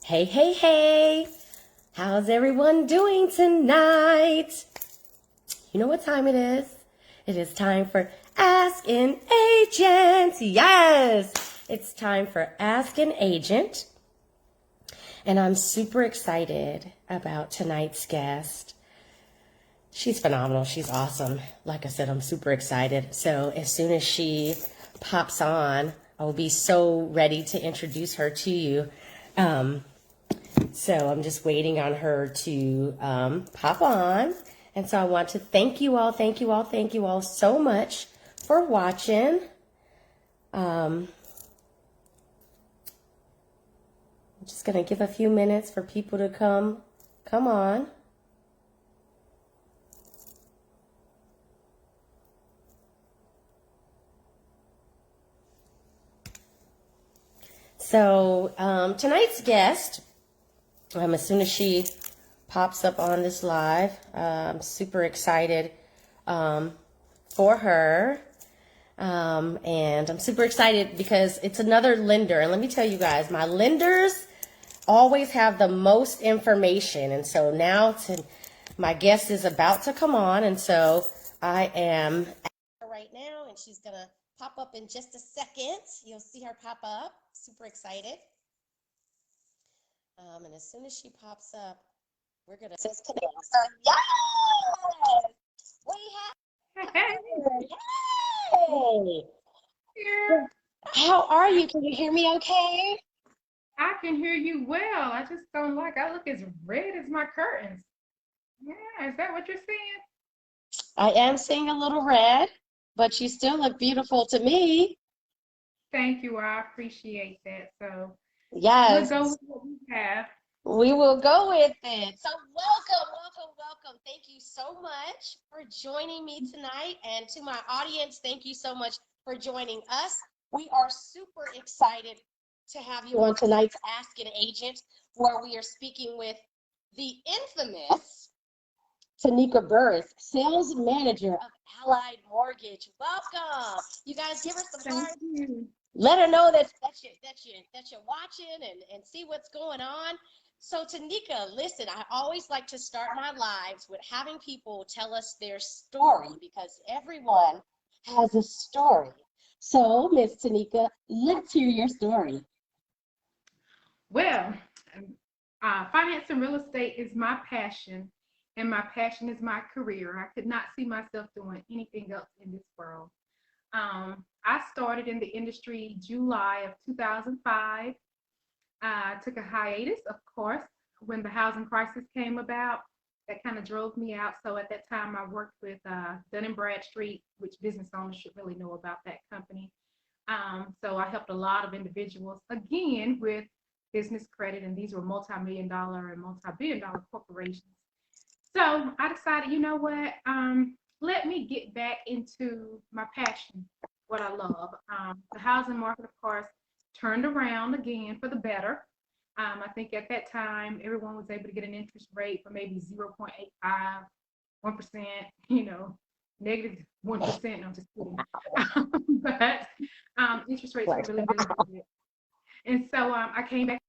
Hey, hey, hey! How's everyone doing tonight? You know what time it is? It is time for Ask an Agent! Yes! It's time for Ask an Agent. And I'm super excited about tonight's guest. She's phenomenal. She's awesome. Like I said, I'm super excited. So as soon as she pops on, I will be so ready to introduce her to you. So I'm just waiting on her to pop on. And so I want to thank you all so much for watching. I'm just going to give a few minutes for people to come on. So tonight's guest, as soon as she pops up on this live, I'm super excited for her. And I'm super excited because it's another lender. And let me tell you guys, my lenders always have the most information. And so now my guest is about to come on. And so I am right now, and she's going to pop up in just a second. You'll see her pop up. Super excited. And as soon as she pops up, we're going to today. So, yes! We have her. Yay! Here. How are you? Can you hear me okay? I can hear you well. I just don't like I look as red as my curtains. Yeah, is that what you're saying? I am seeing a little red, but you still look beautiful to me. Thank you. I appreciate that. So we'll Yes, go with what we have. we will go with it. So welcome. Thank you so much for joining me tonight. And to my audience, thank you so much for joining us. We are super excited to have you on tonight's Ask an Agent, where we are speaking with the infamous Taneka Burris, sales manager of Allied Mortgage. Welcome. You guys give her some Thank hearts. you. Let her know that you're watching and see what's going on. So Tanika, listen, I always like to start my lives with having people tell us their story because everyone has a story. So, Miss Tanika, let's hear your story. Well, finance and real estate is my passion, and my passion is my career. I could not see myself doing anything else in this world. I started in the industry July of 2005. I took a hiatus, of course, when the housing crisis came about. That kind of drove me out. So at that time, I worked with Dun& and Bradstreet, which business owners should really know about that company. So I helped a lot of individuals, again, with business credit, and these were multi-million dollar and multi-billion dollar corporations. So I decided, you know what? Let me get back into my passion, what I love. The housing market, of course, turned around again for the better. I think at that time, everyone was able to get an interest rate for maybe 0.85, 1%, negative 1%. No, I'm just kidding. But interest rates were really, really good. And so I came back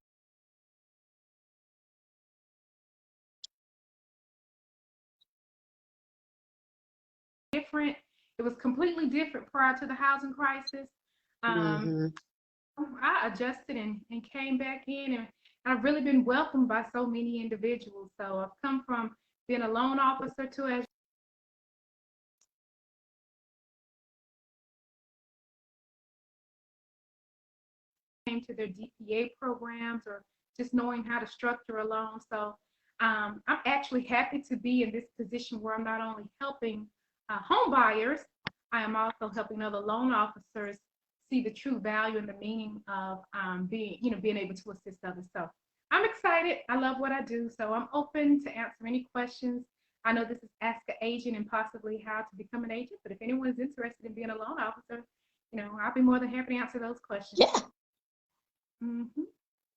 different. It was completely different prior to the housing crisis. Um, Mm-hmm. I adjusted and came back in, and I've really been welcomed by so many individuals. So I've come from being a loan officer to as came to their DPA programs or just knowing how to structure a loan. So I'm actually happy to be in this position where I'm not only helping home buyers, I am also helping other loan officers see the true value and the meaning of being able to assist others. So I'm excited. I love what I do. So I'm open to answer any questions. I know this is Ask an Agent and possibly how to become an agent, but if anyone is interested in being a loan officer, I'll be more than happy to answer those questions. Yeah, Hmm.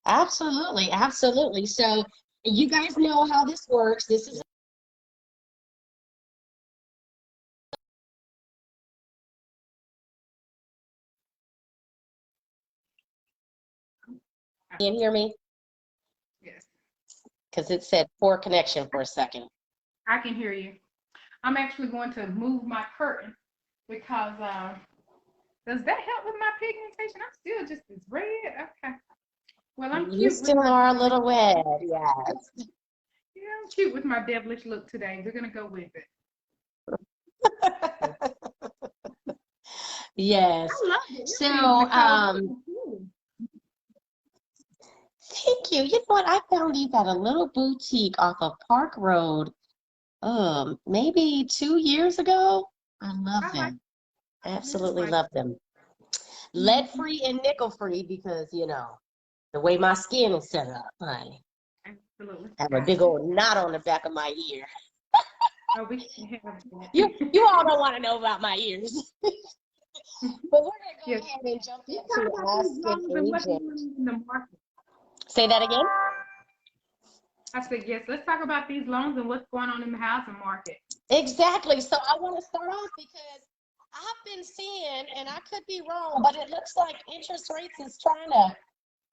absolutely. So you guys know how this works. This is can you hear me? because it said poor connection for a second. I can hear you. I'm actually going to move my curtain because does that help with my pigmentation? I'm still just as red. Okay. Well, I'm You cute with still my are a little red, yes. yeah, I'm cute with my devilish look today. We're gonna go with it. Yes. I love it. So, Nicole. Cool. thank you. You know what? I found these at a little boutique off of Park Road, maybe 2 years ago. I love I like them. Absolutely like love them. mhm. Lead-free and nickel-free because, the way my skin is set up, honey. Absolutely. I have a big Gotcha. old knot on the back of my ear. Oh, we can have You that. you all don't want to know about my ears. But we're going to go Yes. ahead and jump Let's into talk about these Ask an loans and what's Agent. going on in the market. Say that again? I said yes. Let's talk about these loans and what's going on in the housing market. Exactly. So I want to start off because I've been seeing, and I could be wrong, but it looks like interest rates is trying to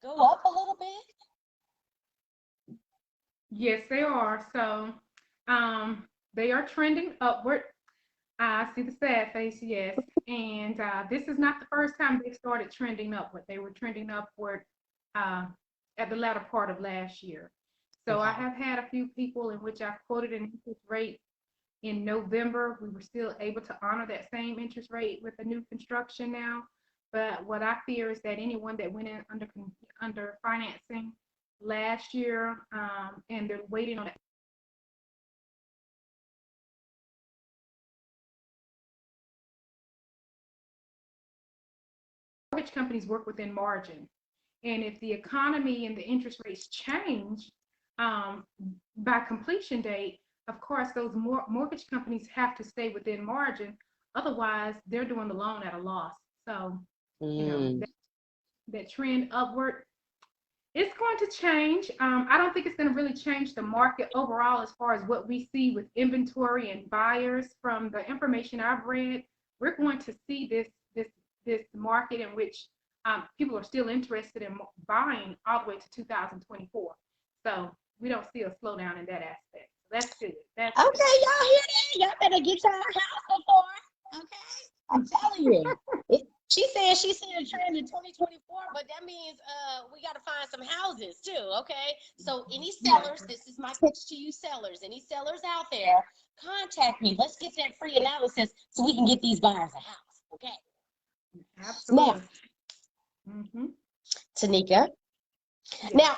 go up a little bit. Yes, they are. So, they are trending upward. I see the sad face, yes. And this is not the first time they started trending upward. They were trending upward uh, at the latter part of last year. So I Okay. have had a few people in which I've quoted an interest rate in November. We were still able to honor that same interest rate with the new construction now. But what I fear is that anyone that went in under financing last year and they're waiting on mortgage companies work within margin. And if the economy and the interest rates change um, by completion date, of course, those mortgage companies have to stay within margin. Otherwise, they're doing the loan at a loss. So, Mm. that trend upward, it's going to change. I don't think it's going to really change the market overall as far as what we see with inventory and buyers. From the information I've read, we're going to see this market in which people are still interested in buying all the way to 2024. So we don't see a slowdown in that aspect. So that's good. That's Okay, good. y'all hear that? Y'all better get your house before. Okay, I'm telling you. She said she's seeing a trend in 2024, but that means we got to find some houses too. Okay, so any sellers, this is my pitch to you sellers. Any sellers out there, contact me. Let's get that free analysis so we can get these buyers a house. Okay. Now, Absolutely. Mm-hmm. Tanika. Yes. Now,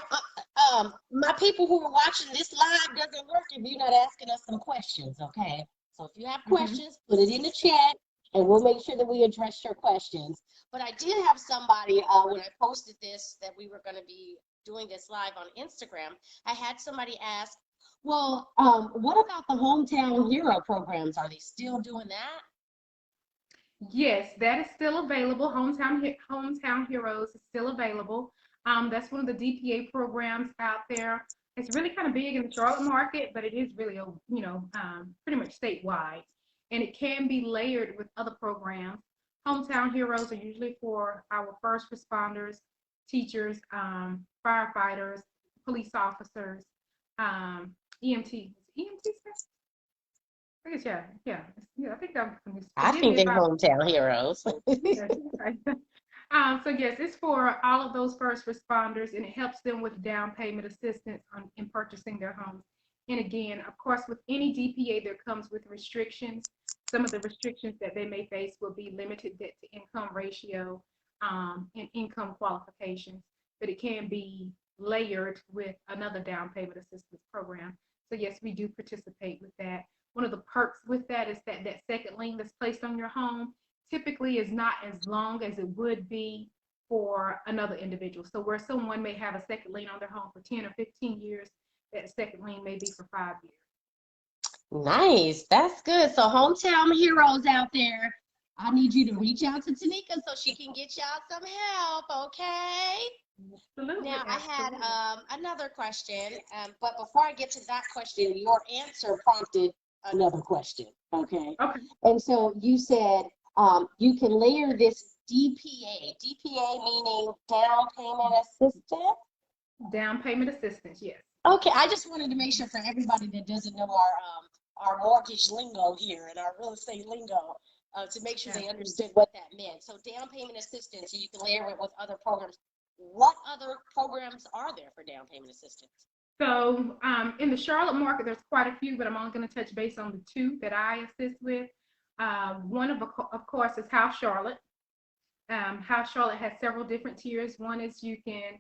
my people who are watching this live doesn't work if you're not asking us some questions, okay? So if you have questions, put it in the chat, and we'll make sure that we address your questions. But I did have somebody, when I posted this, that we were going to be doing this live on Instagram, I had somebody ask, well, what about the Hometown Hero programs? Are they still doing that? Yes, that is still available. Hometown Heroes is still available. That's one of the DPA programs out there. It's really kind of big in the Charlotte market, but it is really, pretty much statewide. And it can be layered with other programs. Hometown Heroes are usually for our first responders, teachers, firefighters, police officers, EMTs. EMTs? I guess, yeah. I think that. I Forgive me think if they're I Hometown Heroes. yes, right. So yes, it's for all of those first responders, and it helps them with down payment assistance in purchasing their homes. And again, of course, with any DPA, there comes with restrictions. Some of the restrictions that they may face will be limited debt to income ratio and income qualifications, but it can be layered with another down payment assistance program. So yes, we do participate with that. One of the perks with that is that second lien that's placed on your home typically is not as long as it would be for another individual. So where someone may have a second lien on their home for 10 or 15 years, that second lien may be for 5 years. Nice. That's good. So Hometown Heroes out there, I need you to reach out to Tanika so she can get y'all some help, okay? Absolutely. Now, I had Absolutely. another question, but before I get to that question, your answer prompted another question, okay? Okay. And so you said you can layer this DPA. DPA meaning down payment assistance? Down payment assistance, yes. Okay, I just wanted to make sure for everybody that doesn't know our mortgage lingo here and our real estate lingo, to make sure they understood what that meant. So down payment assistance, so you can layer it with other programs. What other programs are there for down payment assistance? So in the Charlotte market, there's quite a few, but I'm only going to touch base on the two that I assist with. One of course, is House Charlotte. House Charlotte has several different tiers. One is you can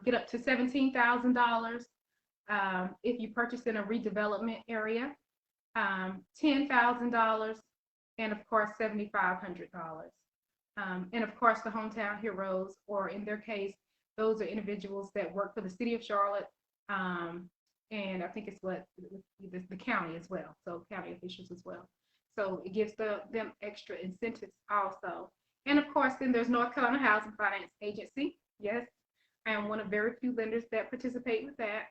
get up to $17,000 if you purchase in a redevelopment area, $10,000, and of course $7,500. And of course the hometown heroes, or in their case, those are individuals that work for the city of Charlotte, and I think it's the county as well, so county officials as well. So it gives them extra incentives also. And of course, then there's North Carolina Housing Finance Agency. Yes, I am one of very few lenders that participate with that.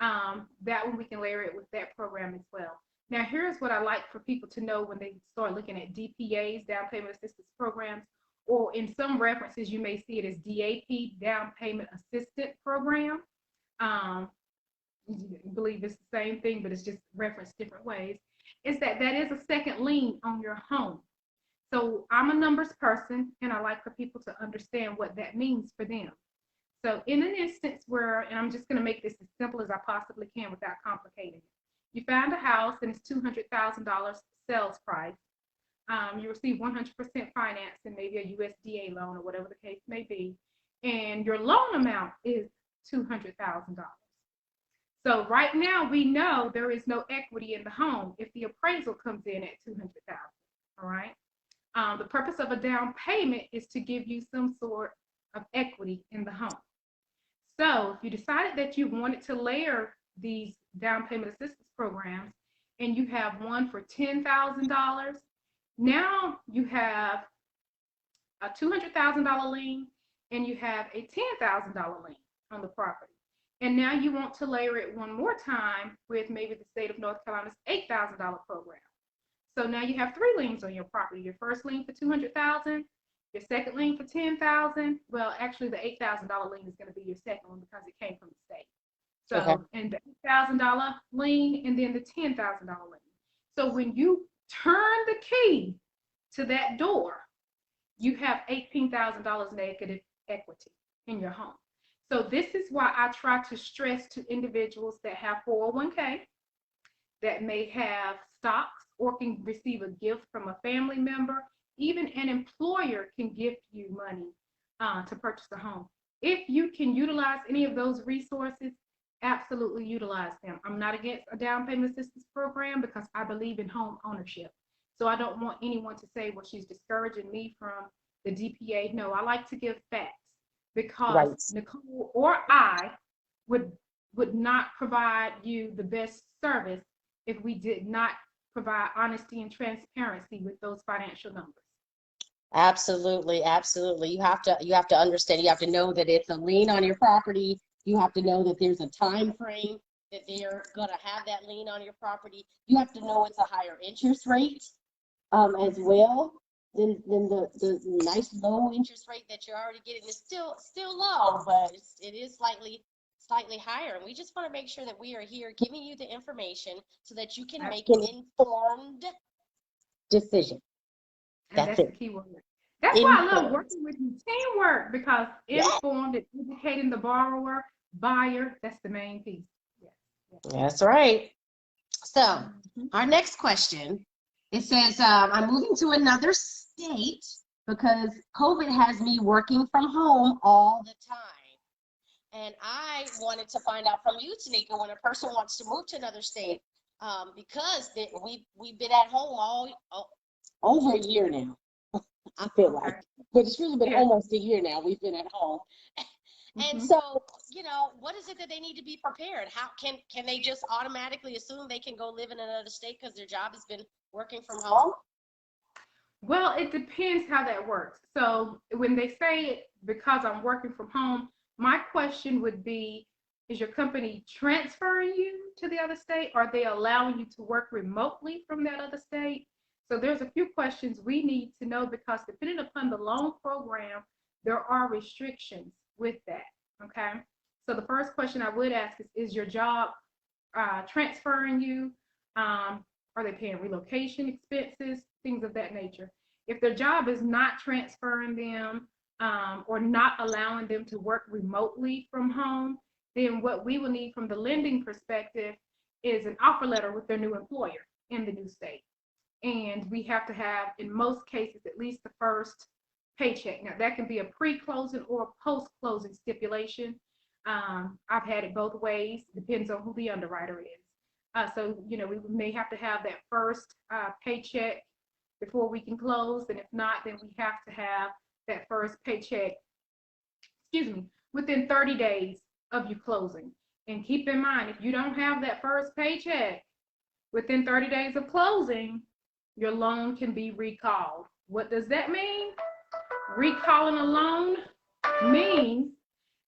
That one we can layer it with that program as well. Now, here's what I like for people to know when they start looking at DPAs, down payment assistance programs, or in some references, you may see it as DAP, down payment assistant program. I believe it's the same thing, but it's just referenced different ways. Is that is a second lien on your home. So I'm a numbers person, and I like for people to understand what that means for them. So in an instance where, and I'm just going to make this as simple as I possibly can without complicating it. You found a house and it's $200,000 sales price. You receive 100% finance and maybe a USDA loan or whatever the case may be. And your loan amount is $200,000. So right now we know there is no equity in the home if the appraisal comes in at $200,000. All right. The purpose of a down payment is to give you some sort of equity in the home. So if you decided that you wanted to layer these down payment assistance programs and you have one for $10,000, now you have a $200,000 lien and you have a $10,000 lien on the property. And now you want to layer it one more time with maybe the state of North Carolina's $8,000 program. So now you have three liens on your property. Your first lien for $200,000, your second lien for $10,000. Well, actually, the $8,000 lien is going to be your second one because it came from the state. So, okay. And the $8,000 lien, and then the $10,000 lien. So when you turn the key to that door, you have $18,000 negative equity in your home. So this is why I try to stress to individuals that have 401k, that may have stocks, or can receive a gift from a family member. Even an employer can gift you money to purchase a home. If you can utilize any of those resources, absolutely utilize them. I'm not against a down payment assistance program because I believe in home ownership. So I don't want anyone to say, well, she's discouraging me from the DPA. No, I like to give facts because right. Nicole or I would not provide you the best service if we did not provide honesty and transparency with those financial numbers. Absolutely, absolutely. You have to understand. You have to know that it's a lien on your property. You have to know that there's a time frame that they're going to have that lien on your property. You have to know it's a higher interest rate as well than the nice low interest rate that you're already getting. It's still low, but it is slightly higher. And we just want to make sure that we are here giving you the information so that you can make an informed decision. And that's the key word. That's why I love working with you. Teamwork, because informed and educating the borrower, buyer, that's the main piece. Yes. That's right. So our next question, it says, I'm moving to another state because COVID has me working from home all the time. And I wanted to find out from you, Taneka, when a person wants to move to another state, because we've been at home all over a year now, I feel like. But it's really been almost a year now we've been at home. And so, what is it that they need to be prepared? How can they just automatically assume they can go live in another state because their job has been working from home? Well, it depends how that works. So when they say because I'm working from home, my question would be, is your company transferring you to the other state? Or are they allowing you to work remotely from that other state? So there's a few questions we need to know because depending upon the loan program, there are restrictions with that, okay? So the first question I would ask is your job transferring you? Are they paying relocation expenses, things of that nature? If their job is not transferring them or not allowing them to work remotely from home, then what we will need from the lending perspective is an offer letter with their new employer in the new state. And we have to have, in most cases, at least the first paycheck. Now, that can be a pre-closing or a post-closing stipulation. I've had it both ways. Depends on who the underwriter is. So, we may have to have that first paycheck before we can close. And if not, then we have to have that first paycheck, within 30 days of you closing. And keep in mind, if you don't have that first paycheck within 30 days of closing, your loan can be recalled. What does that mean? Recalling a loan means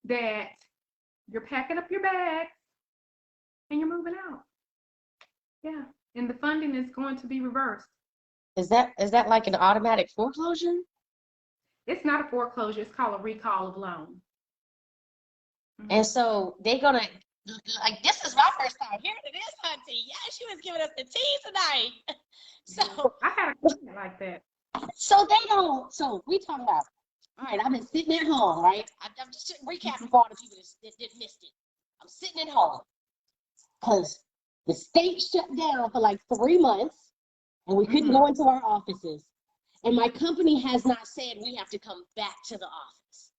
that you're packing up your bags and you're moving out. Yeah, and the funding is going to be reversed. Is that like an automatic foreclosure? It's not a foreclosure. It's called a recall of loan. And so they're gonna, like, this is my first time hearing of this, Hunty. Yeah, she was giving us the tea tonight. So I had a question like that. So they don't. So we talking about. All right, I've been sitting at home, right? I'm just recapping for all the people that missed it. I'm sitting at home because the state shut down for like 3 months, and we couldn't go into our offices. And my company has not said we have to come back to the office.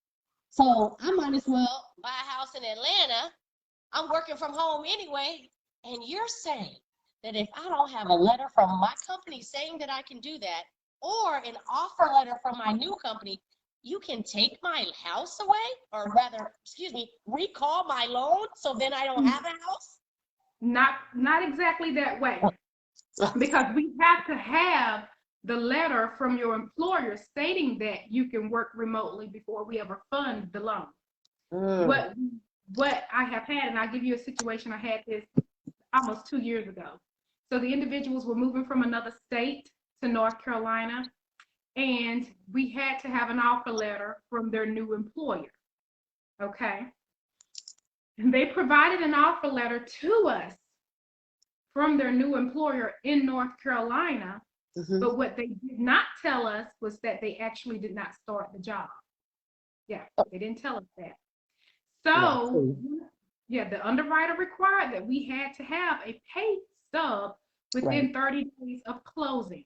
So I might as well buy a house in Atlanta. I'm working from home anyway. And you're saying that if I don't have a letter from my company saying that I can do that, or an offer letter from my new company, you can take my house away, or rather, recall my loan, so then I don't have a house? Not exactly that way. Because we have to have the letter from your employer stating that you can work remotely before we ever fund the loan. What I have had, and I'll give you a situation, I had this almost 2 years ago. So the individuals were moving from another state to North Carolina, and we had to have an offer letter from their new employer. Okay. And they provided an offer letter to us from their new employer in North Carolina. But what they did not tell us was that they actually did not start the job. Yeah, they didn't tell us that. So, the underwriter required that we had to have a pay stub within 30 days of closing.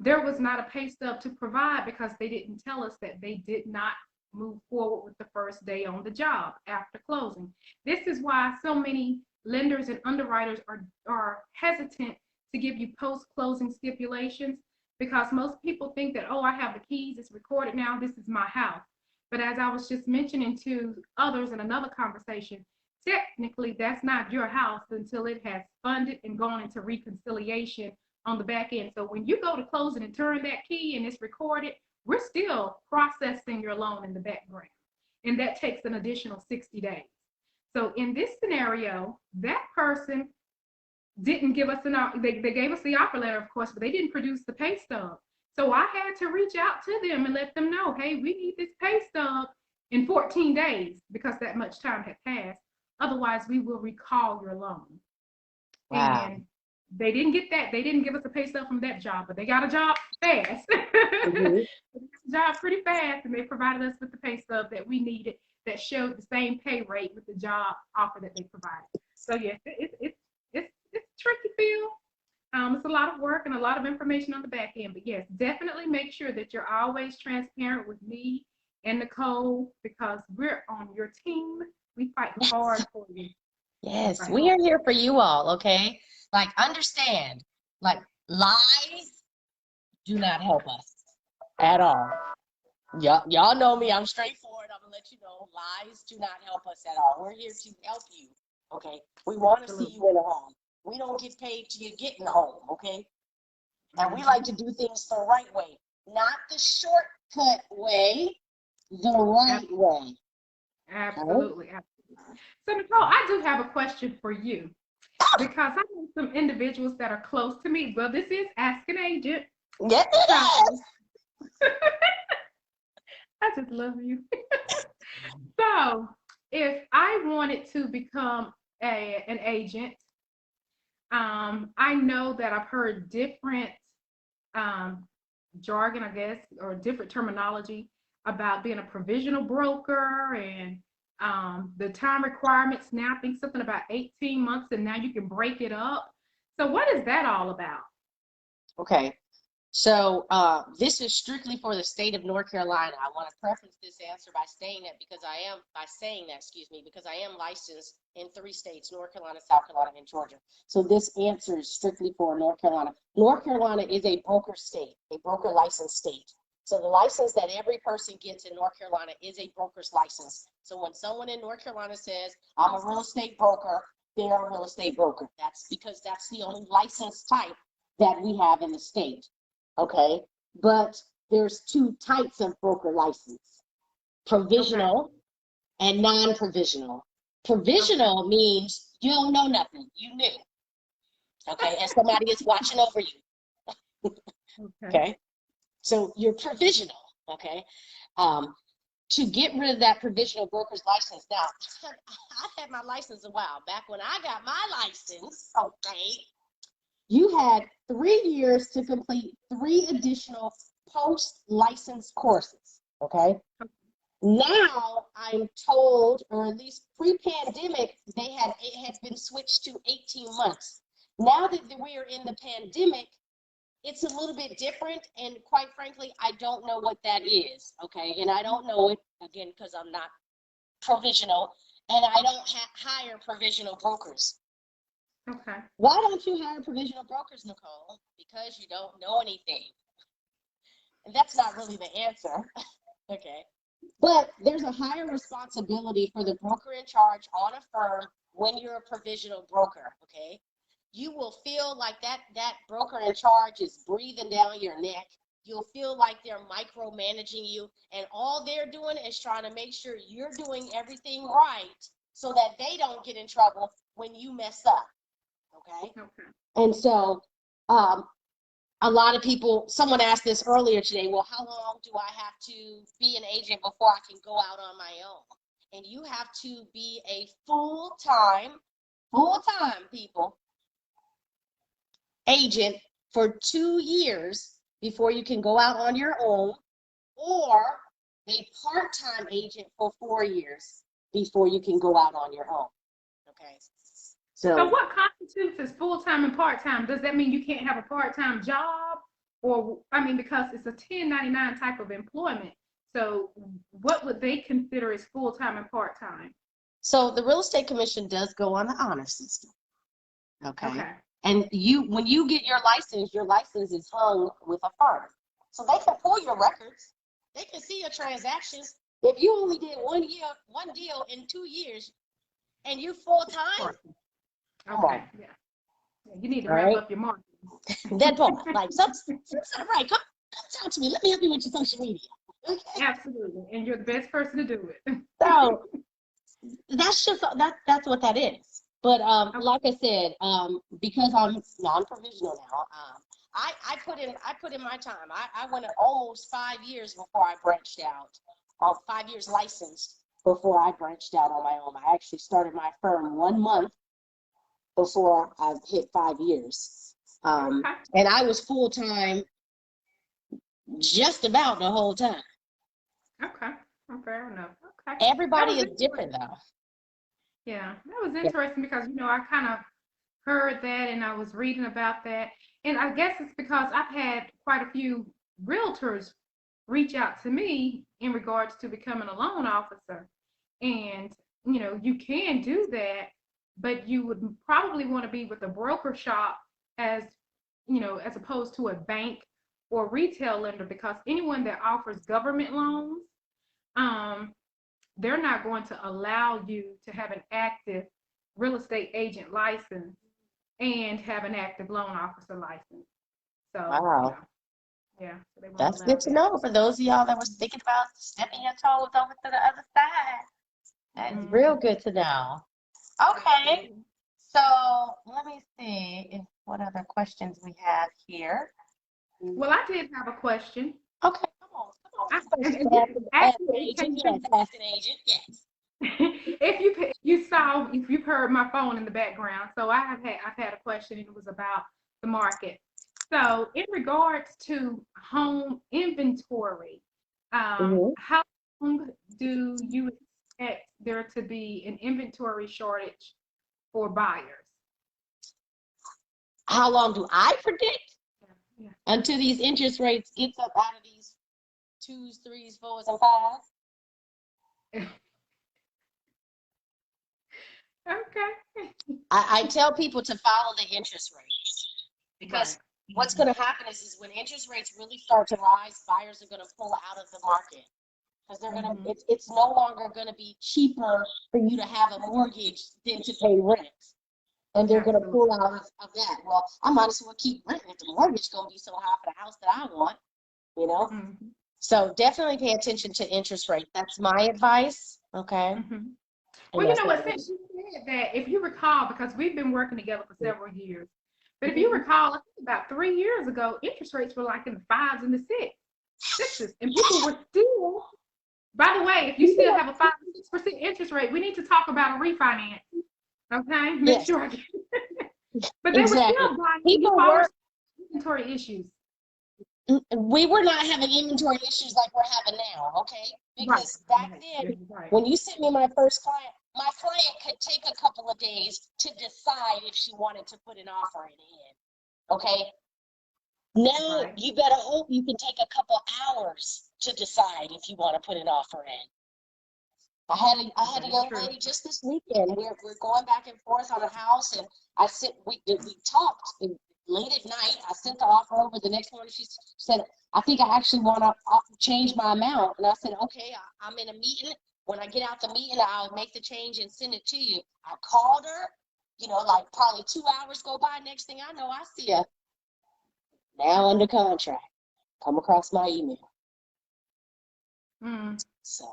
There was not a pay stub to provide because they didn't tell us that they did not move forward with the first day on the job after closing. This is why so many lenders and underwriters are hesitant to give you post-closing stipulations, because most people think that, oh, I have the keys, it's recorded now, this is my house. But as I was just mentioning to others in another conversation, technically that's not your house until it has funded and gone into reconciliation on the back end. So when you go to closing and turn that key and it's recorded, we're still processing your loan in the background. And that takes an additional 60 days. So in this scenario, that person didn't give us they gave us the offer letter, of course, but they didn't produce the pay stub. So I had to reach out to them and let them know, hey, we need this pay stub in 14 days because that much time had passed. Otherwise, we will recall your loan. Wow. And they didn't get that. They didn't give us a pay stub from that job, but they got a job fast. Job pretty fast, and they provided us with the pay stub that we needed that showed the same pay rate with the job offer that they provided. So yes, it's tricky, Phil. It's a lot of work and a lot of information on the back end. But yes, definitely make sure that you're always transparent with me and Nicole, because we're on your team. We fight hard for you. Yes, we are here for you all, okay? Like, understand, like, lies do not help us at all. Y'all know me, I'm straightforward. I'm gonna let you know, lies do not help us at all. We're here to help you, okay? We want to see you in a home. We don't get paid till you get in the home, okay? And we like to do things the right way, not the shortcut way, the right way. Absolutely, absolutely. So Nicole, I do have a question for you, because I know some individuals that are close to me. Well, this is Ask an Agent. Yes, it is. I just love you. So if I wanted to become an agent, I know that I've heard different um, jargon, I guess, or different terminology about being a provisional broker and the time requirements now. I think something about 18 months, and now you can break it up. So, what is that all about? Okay. So this is strictly for the state of North Carolina. I want to preface this answer by saying that because I am licensed in 3 states, North Carolina, South Carolina, and Georgia. So this answer is strictly for North Carolina. North Carolina is a broker state, a broker licensed state. So the license that every person gets in North Carolina is a broker's license. So when someone in North Carolina says, I'm a real estate broker, they're a real estate broker. That's because that's the only license type that we have in the state. Okay, but there's 2 types of broker license: provisional and non-provisional. Provisional means you don't know nothing, you knew, okay, and somebody is watching over you. Okay, so you're provisional. Okay, to get rid of that provisional broker's license. Now, I've had my license a while. Back when I got my license, okay, you had 3 years to complete 3 additional post-license courses, okay? Now, I'm told, or at least pre-pandemic, it had been switched to 18 months. Now that we are in the pandemic, it's a little bit different, and quite frankly, I don't know what that is, okay? And I don't know it, again, because I'm not provisional, and I don't hire provisional brokers. Okay. Why don't you hire provisional brokers, Nicole? Because you don't know anything. And that's not really the answer. Okay. But there's a higher responsibility for the broker in charge on a firm when you're a provisional broker. Okay. You will feel like that broker in charge is breathing down your neck. You'll feel like they're micromanaging you, and all they're doing is trying to make sure you're doing everything right so that they don't get in trouble when you mess up. Okay. And so a lot of people, someone asked this earlier today, well, how long do I have to be an agent before I can go out on my own? And you have to be a full-time people, agent for 2 years before you can go out on your own, or a part-time agent for 4 years before you can go out on your own. Okay. So what constitutes as full-time and part-time? Does that mean you can't have a part-time job? Or, I mean, because it's a 1099 type of employment. So what would they consider as full-time and part-time? So the real estate commission does go on the honor system. Okay. And when you get your license is hung with a firm. So they can pull your records. They can see your transactions. If you only did one deal in 2 years and you full-time, okay. Yeah. You need to ramp up your marketing. That part, like, right, come talk to me. Let me help you with your social media. Okay? Absolutely, and you're the best person to do it. So that's what that is. But like I said, because I'm non-provisional now, I put in my time. I went almost 5 years before I branched out. 5 years licensed before I branched out on my own. I actually started my firm 1 month before I hit 5 years. And I was full-time just about the whole time. Okay. Fair enough. Okay. Everybody is different, though. Yeah, that was interesting because, I kind of heard that and I was reading about that. And I guess it's because I've had quite a few realtors reach out to me in regards to becoming a loan officer. And, you can do that, but you would probably want to be with a broker shop as opposed to a bank or retail lender, because anyone that offers government loans, they're not going to allow you to have an active real estate agent license and have an active loan officer license. So, wow. Yeah. So they won't That's allow good to that. know for those of y'all that was thinking about stepping your toes over to the other side. That's real good to know. Okay. So let me see what other questions we have here. Well, I did have a question. Okay, come on. Actually, Ask an agent, yes. if you've heard my phone in the background, so I've had a question and it was about the market. So in regards to home inventory, Hmm. how long do you expect there to be an inventory shortage for buyers? How long do I predict Yeah. until these interest rates gets up out of these twos, threes, fours, and fives? Yeah. Okay. I tell people to follow the interest rates Right. because what's going to happen is when interest rates really start to rise, buyers are going to pull out of the market because they're going to, Hmm. it's no longer going to be cheaper for you to have a mortgage than to pay rent. And they're going to Absolutely. pull out of that. Well, I might as well keep renting if the mortgage is going to be so high for the house that I want, you know? Hmm. So definitely pay attention to interest rate. That's my advice. Okay. Hmm. And Well, you that's know what what, I'm since going you said that, if you recall, because we've been working together for to several years, but if you do. recall, I think about 3 years ago, interest rates were like in the fives and the sixes, and people were still. By the way, if you still have a 5 or 6% interest rate, we need to talk about a refinance. Okay, make Yes, sure I get. But they were exactly. still buying. You People all were were, still inventory issues. we were not having inventory issues like we're having now, okay? Right, Because back right, then, right. when you sent me my first client, my client could take a couple of days to decide if she wanted to put an offer in, okay? Now Right. you better hope you can take a couple hours to decide if you want to put an offer in. I had a That is young true. lady just this weekend. We're going back and forth on a house, and we talked late at night. I sent the offer over. The next morning, she said, "I think I actually want to change my amount." And I said, "Okay, I'm in a meeting. When I get out the meeting, I'll make the change and send it to you." I called her. Like probably 2 hours go by. Next thing I know, I see her now under contract. Come across my email. Mm. So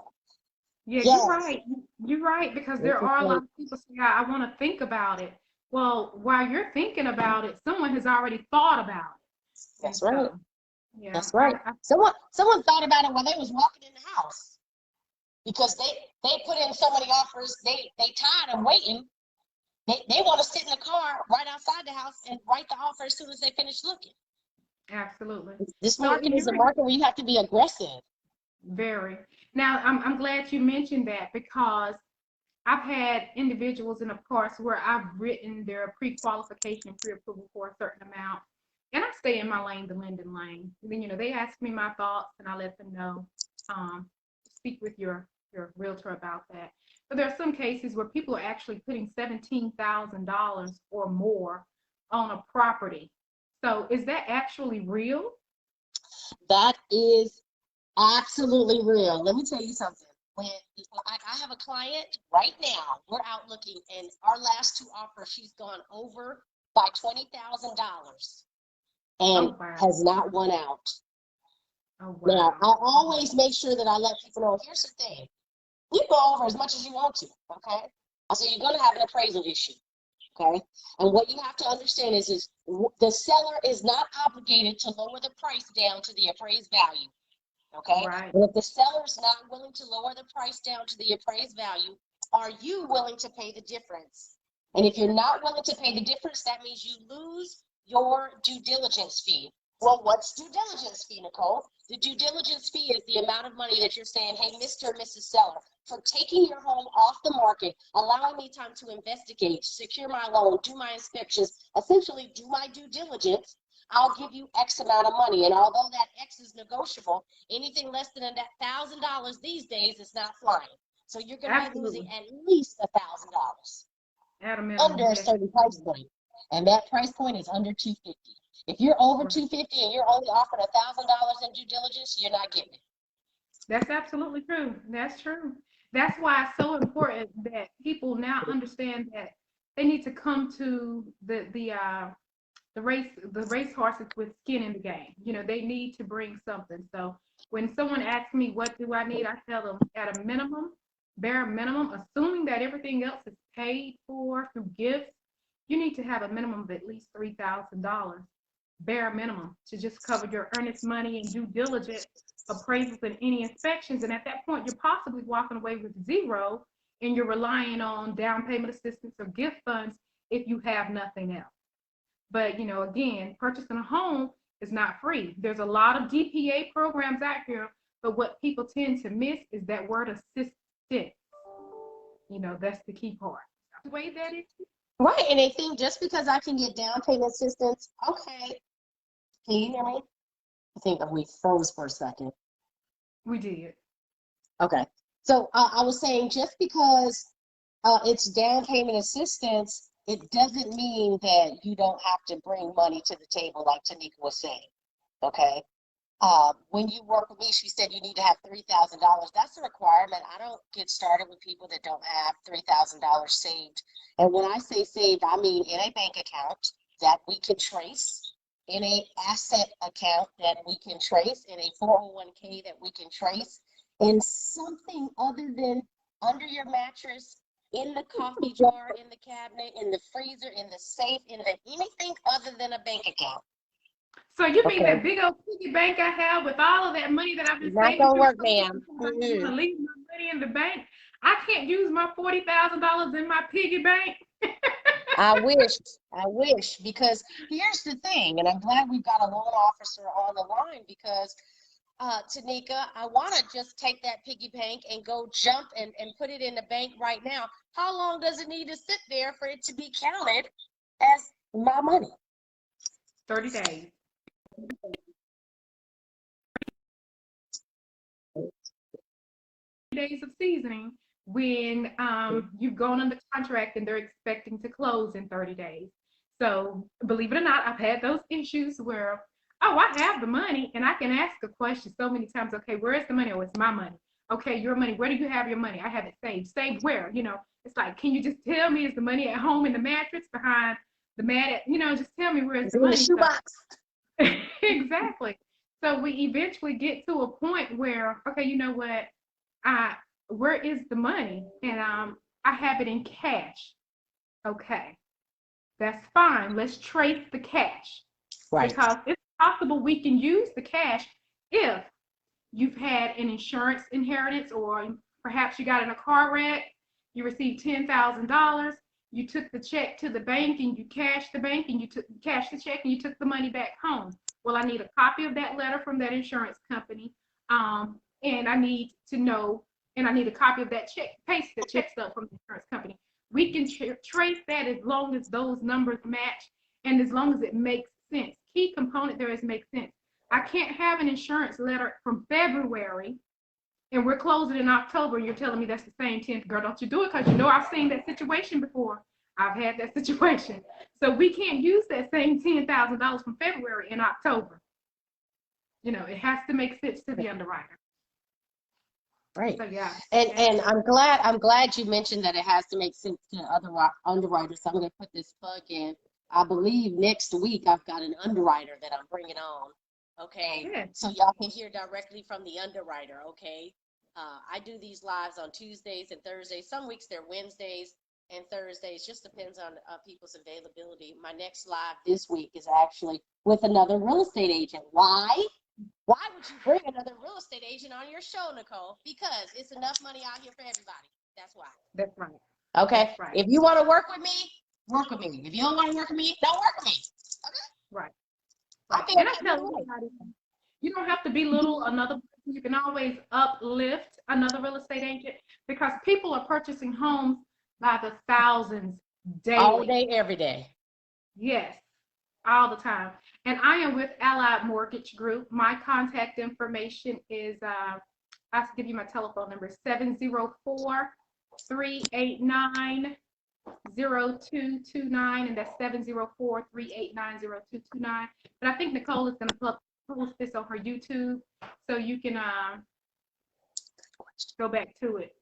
Yeah, you're yes, right. You're right because there interest are a lot rate. of people say, I want to think about it. Well, while you're thinking about it, someone has already thought about it. And That's right. so, yeah, That's right. I Someone thought about it when they was walking in the house because they put in so many offers. They tired of waiting. They want to sit in the car right outside the house and write the offer as soon as they finish looking. absolutely. This So market is a market where you have to be aggressive. very. Now, I'm glad you mentioned that because I've had individuals and of course where I've written their pre-qualification, pre-approval for a certain amount, and I stay in my lane, the lending lane. And then they ask me my thoughts, and I let them know. Um, Speak with your realtor about that. But there are some cases where people are actually putting $17,000 or more on a property. So is that actually real? That is absolutely real. Let me tell you something. When I have a client right now, we're out looking, and our last two offers, she's gone over by $20,000 and Oh wow! has not won out. Oh Now, wow! I always make sure that I let people know, here's the thing. You go over as much as you want to, okay? I said, you're going to have an appraisal issue, okay? And what you have to understand is the seller is not obligated to lower the price down to the appraised value, okay? Right. And if the seller's not willing to lower the price down to the appraised value, are you willing to pay the difference? And if you're not willing to pay the difference, that means you lose your due diligence fee. Well, what's due diligence fee, Nicole? The due diligence fee is the amount of money that you're saying, hey, Mr. or Mrs. Seller, for taking your home off the market, allowing me time to investigate, secure my loan, do my inspections, essentially do my due diligence. I'll give you X amount of money. And although that X is negotiable, anything less than that $1,000 these days is not flying. So you're going to be losing Absolutely. at least $1,000 At a under minimum, a yes. certain price point. And that price point is under 250. If you're over Right. 250 and you're only offered $1,000 in due diligence, you're not getting it. That's absolutely true. That's true. That's why it's so important that people now understand that they need to come to the race horses with skin in the game. They need to bring something. So when someone asks me what do I need, I tell them at a minimum, bare minimum, assuming that everything else is paid for through gifts, you need to have a minimum of at least $3,000, bare minimum, to just cover your earnest money and due diligence appraisals and any inspections. And at that point, you're possibly walking away with zero and you're relying on down payment assistance or gift funds if you have nothing else. But, again, purchasing a home is not free. There's a lot of DPA programs out here, but what people tend to miss is that word assistance. That's the key part. The way that is. Right, and they think just because I can get down payment assistance, okay. Can you hear me? I think we froze for a second. We did. Okay. So I was saying just because it's down payment assistance, it doesn't mean that you don't have to bring money to the table, like Taneka was saying. Okay. When you work with me, she said you need to have $3,000. That's a requirement. I don't get started with people that don't have $3,000 saved. And when I say saved, I mean in a bank account that we can trace, in a asset account that we can trace, in a 401k that we can trace, in something other than under your mattress, in the coffee jar, in the cabinet, in the freezer, in the safe, anything other than a bank account. So you mean that big old piggy bank I have with all of that money that I've been saving? Not gonna work, ma'am. I'm gonna leave my money in the bank. I can't use my $40,000 in my piggy bank. I wish, because here's the thing, and I'm glad we've got a loan officer on the line because, Taneka, I want to just take that piggy bank and go jump and put it in the bank right now. How long does it need to sit there for it to be counted as my money? 30 days. Days of seasoning when you've gone under contract and they're expecting to close in 30 days. So believe it or not, I've had those issues where, oh, I have the money and I can ask a question so many times. Okay, where is the money? Oh, it's my money. Okay, your money. Where do you have your money? I have it saved. Saved where? It's like, can you just tell me, is the money at home in the mattress behind the mat? Just tell me where is the money. In the shoebox. Exactly. So we eventually get to a point where, okay, you know what? Where is the money? And I have it in cash. Okay, that's fine. Let's trace the cash. Right. Because it's possible we can use the cash if you've had an insurance inheritance, or perhaps you got in a car wreck, you received $10,000, you took the check to the bank and you cashed the bank and you cashed the check and you took the money back home. Well, I need a copy of that letter from that insurance company, and I need to know, and I need a copy of that check, paste the check stub from the insurance company. We can trace that as long as those numbers match and as long as it makes sense. Key component there is make sense. I can't have an insurance letter from February and we're closing in October and you're telling me that's the same 10th. Girl, don't you do it, because I've seen that situation before. I've had that situation. So we can't use that same $10,000 from February in October. It has to make sense to the underwriter. Right. So, yeah. And I'm glad you mentioned that it has to make sense to other underwriters. So I'm going to put this plug in. I believe next week I've got an underwriter that I'm bringing on. Okay. Yeah. So y'all can hear directly from the underwriter. Okay. I do these lives on Tuesdays and Thursdays. Some weeks they're Wednesdays and Thursdays. Just depends on people's availability. My next live this week is actually with another real estate agent. Why? Why would you bring another real estate agent on your show, Nicole? Because it's enough money out here for everybody. That's why. That's right. Okay. That's right. If you want to work with me, work with me. If you don't want to work with me, don't work with me. Okay. Right. And I tell everybody, you don't have to belittle another person. You can always uplift another real estate agent, because people are purchasing homes by the thousands daily. All day, every day. Yes, all the time. And I am with Allied Mortgage Group. My contact information is, I'll give you my telephone number, 704-389-0229, and that's 704-389-0229. But I think Nicole is going to post this on her YouTube, so you can go back to it.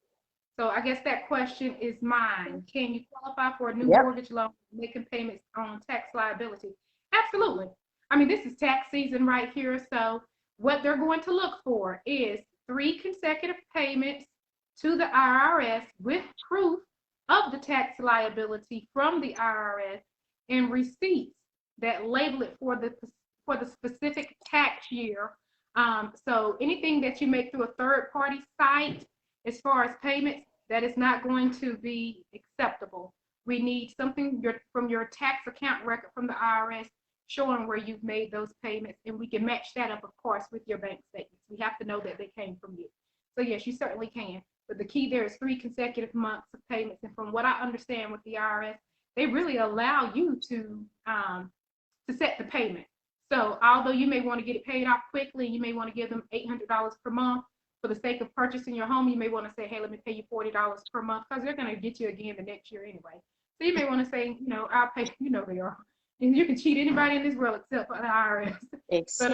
So I guess that question is mine. Can you qualify for a new mortgage loan making payments on tax liability? Absolutely. I mean, this is tax season right here. So what they're going to look for is 3 consecutive payments to the IRS with proof of the tax liability from the IRS and receipts that label it for the specific tax year. So anything that you make through a third-party site, as far as payments, That is not going to be acceptable. We need something from your tax account record from the IRS showing where you've made those payments, and we can match that up, of course, with your bank statements. We have to know that they came from you. So yes, you certainly can. But the key there is 3 consecutive months of payments. And from what I understand with the IRS, they really allow you to set the payment. So although you may want to get it paid off quickly, you may want to give them $800 per month for the sake of purchasing your home. You may want to say, hey, let me pay you $40 per month, because they're going to get you again the next year anyway. So you may want to say, I'll pay, they are. And you can cheat anybody in this world except for the IRS. But,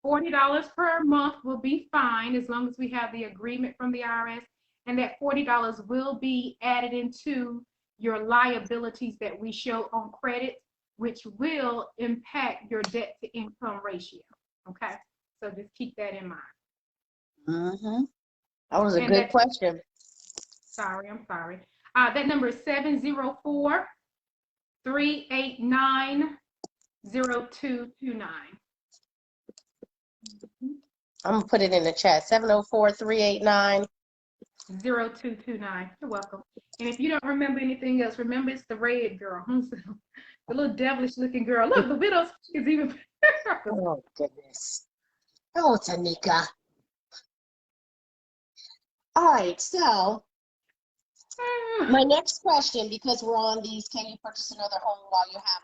$40 per month will be fine as long as we have the agreement from the IRS. And that $40 will be added into your liabilities that we show on credit, which will impact your debt to income ratio. Okay, so just keep that in mind. Mm-hmm. That was a good question. I'm sorry. That number is 704-389-0229. I'm gonna put it in the chat. 704-389. 0229. You're welcome. And if you don't remember anything else, remember it's the red girl. The little devilish looking girl. Look, the widow's is even better. Oh, goodness. Oh, Taneka. All right, so my next question, because we're on these, can you purchase another home while you have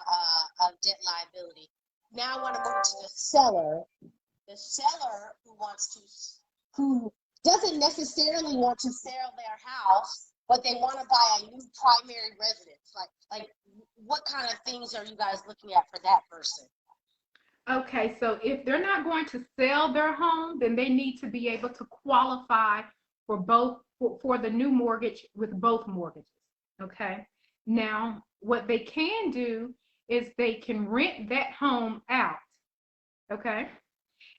a debt liability? Now I want to move to the seller. The seller who doesn't necessarily want to sell their house, but they want to buy a new primary residence. Like what kind of things are you guys looking at for that person? Okay, so if they're not going to sell their home, then they need to be able to qualify for the new mortgage with both mortgages. Okay, now what they can do is they can rent that home out. Okay,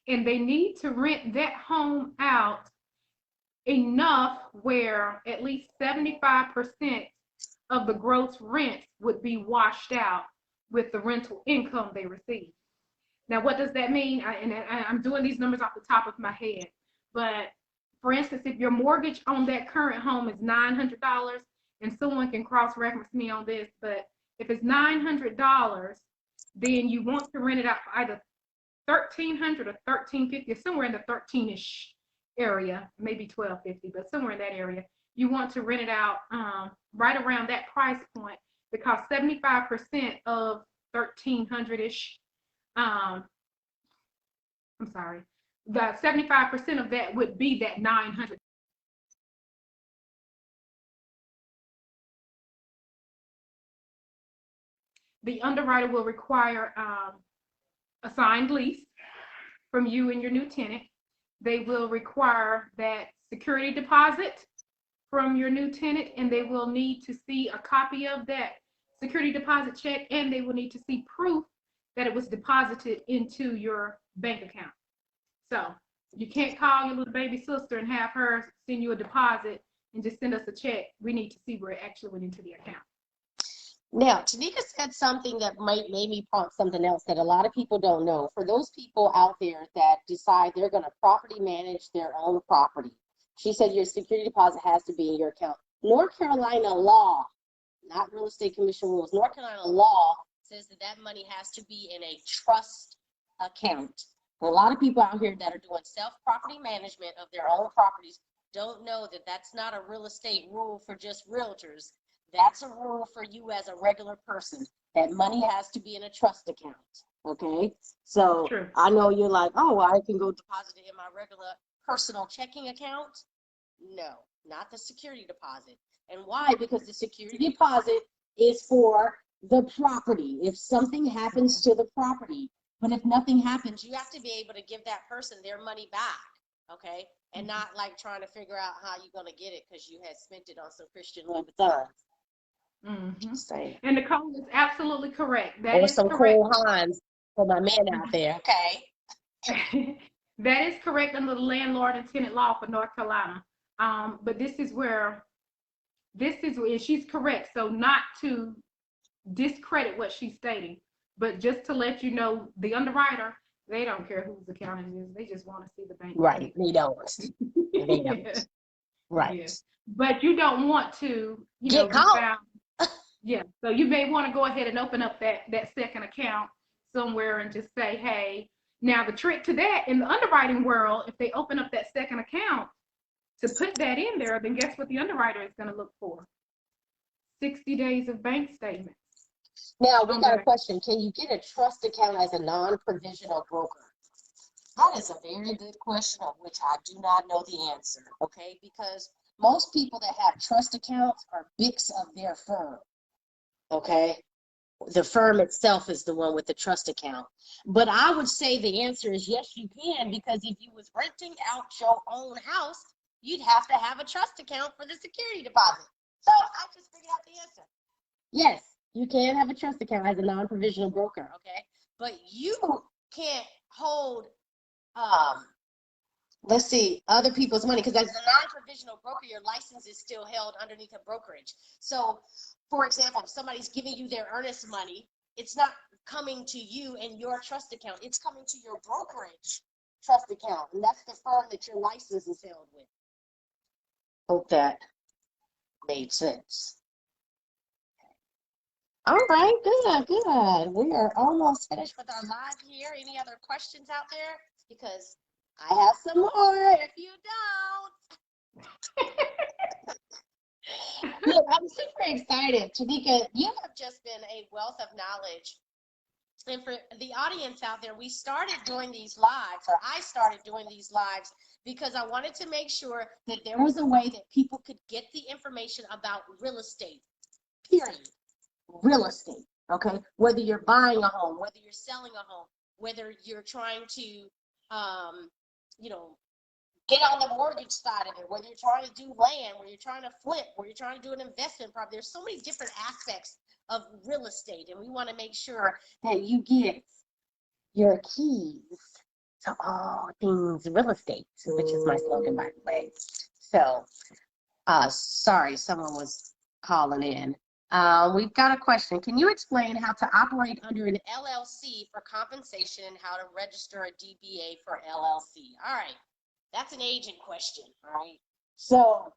and they need to rent that home out enough where at least 75% of the gross rent would be washed out with the rental income they receive. Now, what does that mean? I'm doing these numbers off the top of my head, but for instance, if your mortgage on that current home is $900, and someone can cross-reference me on this, but if it's $900, then you want to rent it out for either $1,300 or $1,350, somewhere in the 13-ish area, maybe $1,250, but somewhere in that area. You want to rent it out right around that price point, because 75% of 1,300-ish, I'm sorry, the 75% of that would be that 900. The underwriter will require a signed lease from you and your new tenant. They will require that security deposit from your new tenant, and they will need to see a copy of that security deposit check, and they will need to see proof that it was deposited into your bank account. So you can't call your little baby sister and have her send you a deposit and just send us a check. We need to see where it actually went into the account. Now, Taneka said something that made me prompt something else that a lot of people don't know. For those people out there that decide they're going to property manage their own property, she said your security deposit has to be in your account. North Carolina law, not real estate commission rules, North Carolina law says that money has to be in a trust account. For a lot of people out here that are doing self-property management of their own properties don't know that that's not a real estate rule for just realtors. That's a rule for you as a regular person. That money has to be in a trust account. Okay? So True. I know you're like, oh, well, I can go deposit it in my regular personal checking account. No, not the security deposit. And why? Because the security deposit is for the property. If something happens to the property, but if nothing happens, you have to be able to give that person their money back. Okay? And not like trying to figure out how you're going to get it because you had spent it on some Christian Louboutins. Mm-hmm. And Nicole is absolutely correct. Or some cool Hans for my men out there, okay? That is correct under the landlord and tenant law for North Carolina. But this is where she's correct. So not to discredit what she's stating, but just to let you know, the underwriter, they don't care whose account it is. They just want to see the bank. Right. They don't. They don't. Right. Yeah. But you don't want to, Get be caught. found. Yeah. So you may want to go ahead and open up that second account somewhere and just say, hey, now the trick to that in the underwriting world, if they open up that second account to put that in there, then guess what the underwriter is going to look for? 60 days of bank statements Now, we on got a that. question. Can you get a trust account as a non-provisional broker? That is a very good question of which I do not know the answer, okay? Because most people that have trust accounts are BICs of their firm, okay? The firm itself is the one with the trust account. But I would say the answer is yes, you can, because if you was renting out your own house, you'd have to have a trust account for the security deposit. So I just figured out the answer. Yes, you can have a trust account as a non-provisional broker, okay? But you can't hold let's see, other people's money, because as a non-provisional broker, your license is still held underneath a brokerage. So, for example, if somebody's giving you their earnest money, it's not coming to you in your trust account. It's coming to your brokerage trust account, and that's the firm that your license is held with. Hope that made sense. All right, good, good. We are almost finished with our live here. Any other questions out there? Because I have some more if you don't. Look, I'm super excited. Tanika, you have just been a wealth of knowledge. And for the audience out there, we started doing these lives, or I started doing these lives because I wanted to make sure that there was a way that people could get the information about real estate, period. Real estate, okay? Whether you're buying a home, whether you're selling a home, whether you're trying to, you know, get on the mortgage side of it, whether you're trying to do land, whether you're trying to flip, whether you're trying to do an investment property. There's so many different aspects of real estate, and we want to make sure that you get your keys to all things real estate, which is my slogan, by the way. So, sorry, someone was calling in. We've got a question. Can you explain how to operate under an LLC for compensation and how to register a DBA for LLC? All right. That's an agent question, all right? So,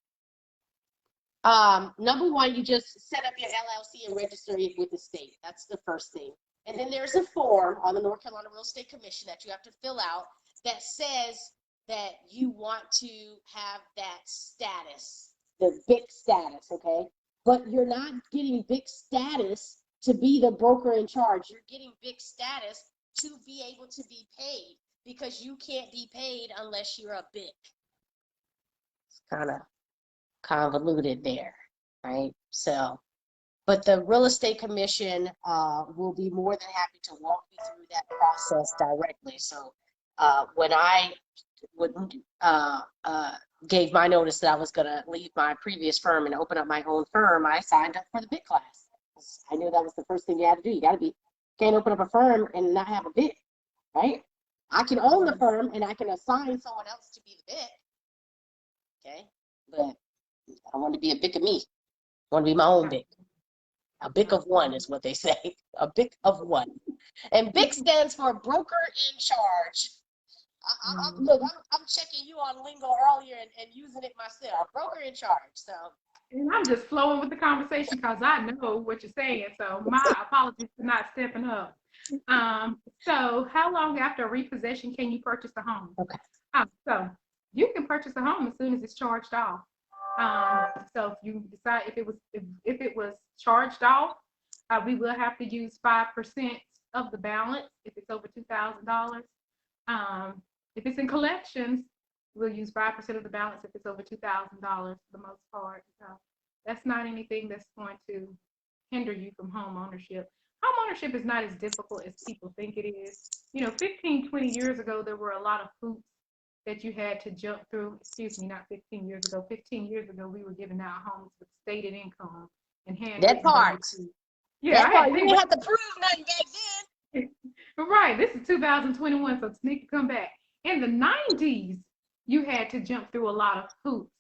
number one, you just set up your LLC and register it with the state. That's the first thing. And then there's a form on the North Carolina Real Estate Commission that you have to fill out that says that you want to have that status, the BIC status, okay? But you're not getting BIC status to be the broker in charge. You're getting BIC status to be able to be paid, because you can't be paid unless you're a BIC. It's kind of convoluted there, right? So, but the Real Estate Commission will be more than happy to walk you through that process directly. So when I gave my notice that I was going to leave my previous firm and open up my own firm, I signed up for the BIC class. I knew that was the first thing you had to do. You can't open up a firm and not have a BIC, right? I can own the firm and I can assign someone else to be the BIC, okay? But I want to be a BIC of me. I want to be my own BIC. A BIC of one is what they say. A BIC of one. And BIC stands for broker in charge. Look, I'm checking you on lingo earlier and using it myself. Broker in charge. So. And I'm just flowing with the conversation because I know what you're saying. So my apologies for not stepping up. So how long after repossession can you purchase a home? Okay. So you can purchase a home as soon as it's charged off. So if you decide if it was charged off, we will have to use 5% of the balance if it's over $2,000. If it's in collections, we'll use 5% of the balance if it's over $2,000 for the most part. So that's not anything that's going to hinder you from home ownership. Home ownership is not as difficult as people think it is. 15, 20 years ago, there were a lot of hoops that you had to jump through. Excuse me, not 15 years ago. 15 years ago, we were giving out homes with stated income and handwritten W-2. Yeah, That part. You didn't have to prove nothing back then. Right. This is 2021, so sneak come back. In the 90s, you had to jump through a lot of hoops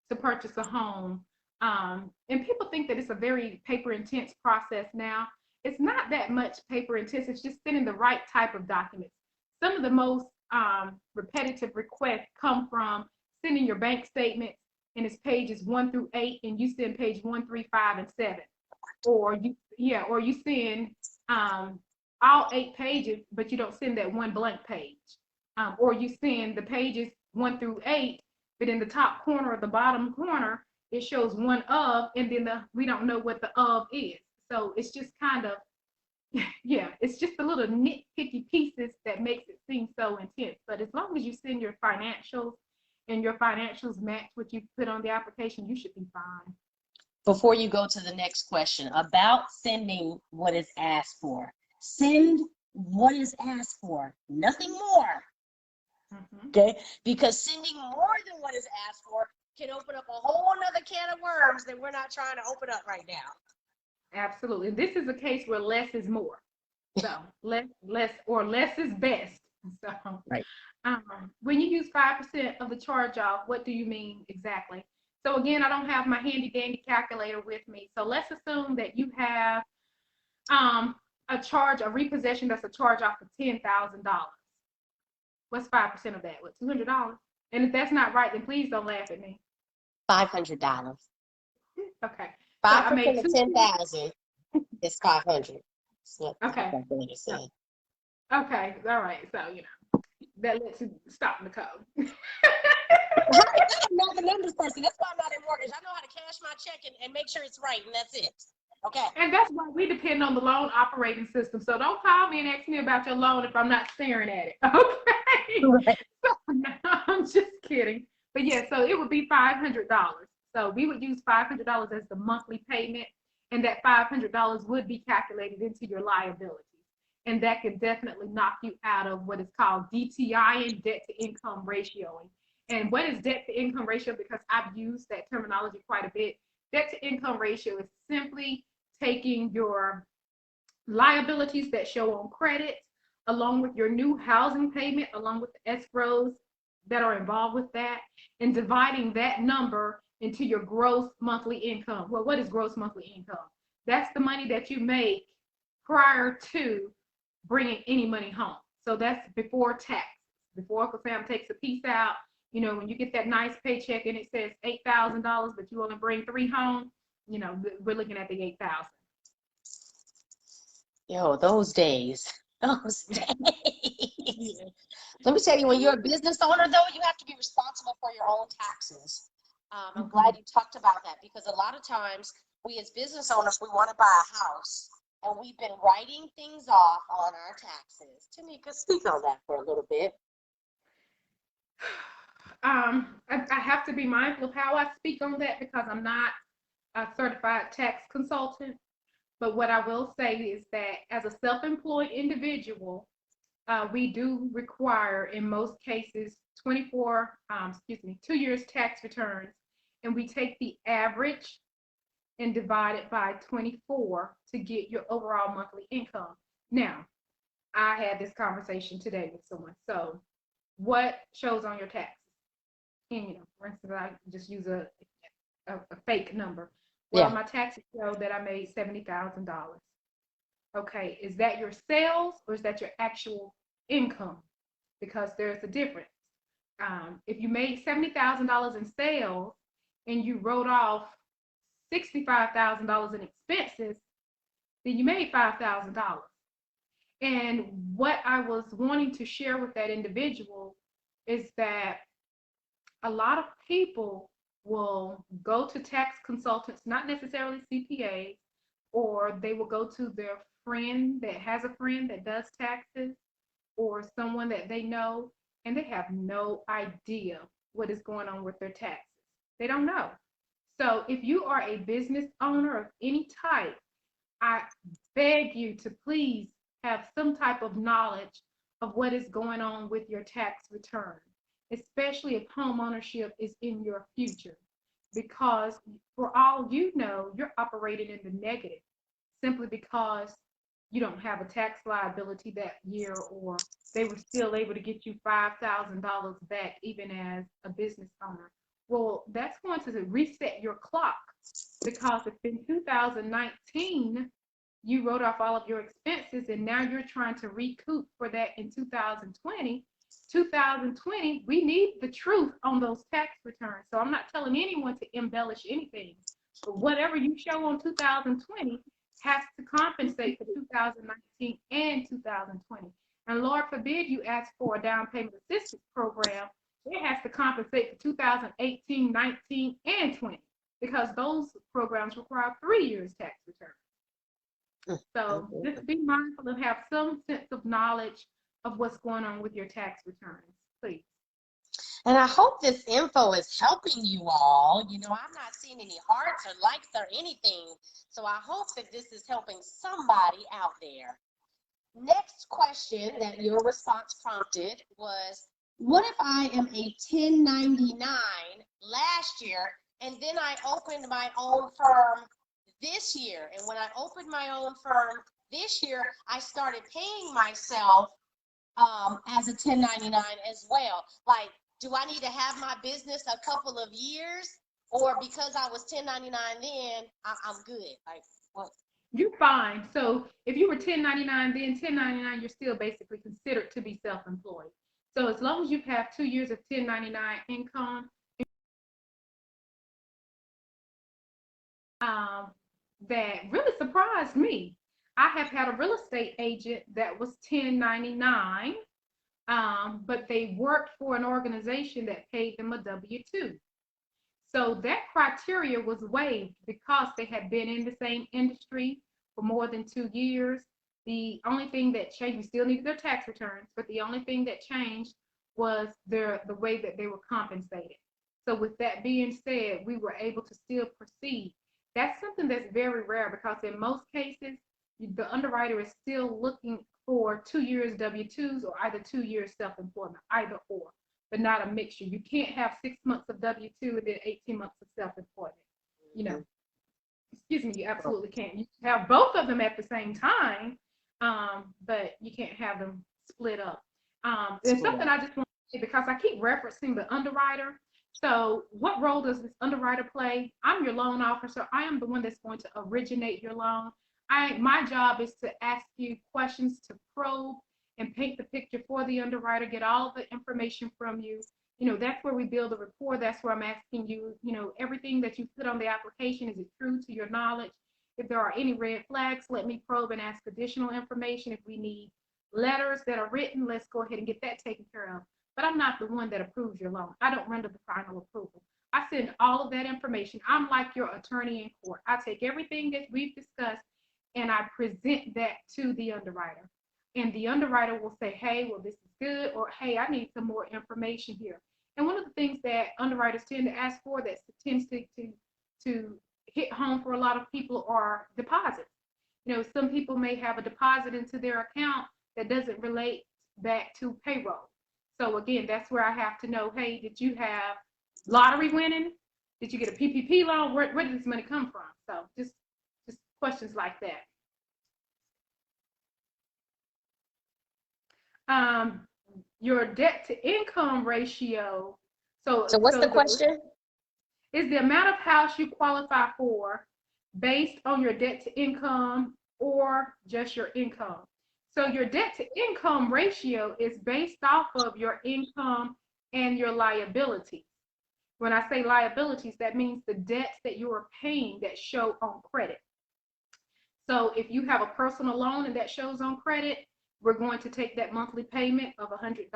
to purchase a home. And people think that it's a very paper intense process now. It's not that much paper intense. It's just sending the right type of documents. Some of the most repetitive requests come from sending your bank statements, and it's pages 1 through 8, and you send page 1, 3, 5, and 7, or you send all 8 pages, but you don't send that one blank page, or you send the pages 1 through 8, but in the top corner or the bottom corner it shows one of, and then we don't know what the of is. So it's just kind of yeah, it's just the little nitpicky pieces that makes it seem so intense. But as long as you send your financials and your financials match what you put on the application, you should be fine. Before you go to the next question about sending what is asked for, send what is asked for, nothing more. Okay, because sending more than what is asked for can open up a whole nother can of worms that we're not trying to open up right now. Absolutely. This is a case where less is more. So less is best. So right. When you use 5% of the charge off, what do you mean exactly? So again, I don't have my handy dandy calculator with me. So let's assume that you have a repossession that's a charge off of $10,000. What's 5% of that? What, $200? And if that's not right, then please don't laugh at me. $500. Okay. 5% of 10,000 is 500. So okay. Okay. All right. So that lets you stop in the code. I'm not the numbers person. That's why I'm not in mortgage. I know how to cash my check and make sure it's right, and that's it. Okay. And that's why we depend on the loan operating system. So don't call me and ask me about your loan if I'm not staring at it. Okay. Right. So, no, I'm just kidding. But yeah, so it would be $500. So we would use $500 as the monthly payment, and that $500 would be calculated into your liabilities. And that can definitely knock you out of what is called DTI, and debt to income ratioing. And what is debt to income ratio? Because I've used that terminology quite a bit. Debt to income ratio is simply taking your liabilities that show on credit, along with your new housing payment, along with the escrows that are involved with that, and dividing that number into your gross monthly income. Well, what is gross monthly income? That's the money that you make prior to bringing any money home. So that's before tax. Before Uncle Sam takes a piece out, when you get that nice paycheck and it says $8,000, but you only bring $3,000 home, we're looking at the $8,000. Yo, those days. Those days. Let me tell you, when you're a business owner, though, you have to be responsible for your own taxes. I'm glad you talked about that, because a lot of times we as business owners, we want to buy a house, and we've been writing things off on our taxes. Taneka, speak on that for a little bit. I have to be mindful of how I speak on that, because I'm not a certified tax consultant. But what I will say is that as a self-employed individual, we do require, in most cases, 2 years tax returns, and we take the average and divide it by 24 to get your overall monthly income. Now, I had this conversation today with someone. So, what shows on your taxes? And for instance, I just use a fake number. Well, my taxes show that I made $70,000. Okay, is that your sales or is that your actual income? Because there's a difference. If you made $70,000 in sales and you wrote off $65,000 in expenses, then you made $5,000. And what I was wanting to share with that individual is that a lot of people will go to tax consultants, not necessarily CPAs, or they will go to their friend that has a friend that does taxes, or someone that they know, and they have no idea what is going on with their taxes. They don't know. So if you are a business owner of any type, I beg you to please have some type of knowledge of what is going on with your tax return, especially if home ownership is in your future, because for all you know, you're operating in the negative simply because you don't have a tax liability that year, or they were still able to get you $5,000 back even as a business owner. Well, that's going to reset your clock, because if in 2019 you wrote off all of your expenses and now you're trying to recoup for that in 2020, 2020, we need the truth on those tax returns. So I'm not telling anyone to embellish anything, but whatever you show on 2020 has to compensate for 2019 and 2020. And Lord forbid you ask for a down payment assistance program, it has to compensate for 2018, 19, and 20, because those programs require 3 years tax return. So just be mindful and have some sense of knowledge of what's going on with your tax returns, please. And I hope this info is helping you all. You know, I'm not seeing any hearts or likes or anything. So I hope that this is helping somebody out there. Next question that your response prompted was, what if I am a 1099 last year and then I opened my own firm this year? And when I opened my own firm this year, I started paying myself as a 1099 as well. Like, do I need to have my business a couple of years, or because I was 1099 then, I'm good? Like, what? You're fine. So if you were 1099 then, 1099, you're still basically considered to be self-employed. So as long as you have 2 years of 1099 income, that really surprised me. I have had a real estate agent that was 1099, but they worked for an organization that paid them a W-2. So that criteria was waived because they had been in the same industry for more than 2 years. The only thing that changed, we still needed their tax returns, but the only thing that changed was the way that they were compensated. So with that being said, we were able to still proceed. That's something that's very rare, because in most cases, the underwriter is still looking for 2 years W-2s or either 2 years self-employment, either or, but not a mixture. You can't have 6 months of W-2 and then 18 months of self-employment. You know, excuse me, you absolutely can't. You can have both of them at the same time, but you can't have them split up. There's something I just want to say, because I keep referencing the underwriter. So what role does this underwriter play? I'm your loan officer. I am the one that's going to originate your loan. My job is to ask you questions, to probe and paint the picture for the underwriter, get all the information from you. You know, that's where we build a rapport. That's where I'm asking you, you know, everything that you put on the application, is it true to your knowledge? If there are any red flags, let me probe and ask additional information. If we need letters that are written, let's go ahead and get that taken care of. But I'm not the one that approves your loan. I don't render the final approval. I send all of that information. I'm like your attorney in court. I take everything that we've discussed and I present that to the underwriter. And the underwriter will say, hey, well, this is good, or hey, I need some more information here. And one of the things that underwriters tend to ask for, that tends to hit home for a lot of people, are deposits. You know, some people may have a deposit into their account that doesn't relate back to payroll. So again, that's where I have to know, hey, did you have lottery winning? Did you get a PPP loan? Where did this money come from? So just questions like that. Your debt to income ratio. So what's the question? Is the amount of house you qualify for based on your debt to income or just your income? So your debt to income ratio is based off of your income and your liabilities. When I say liabilities, that means the debts that you are paying that show on credit. So if you have a personal loan and that shows on credit, we're going to take that monthly payment of $100.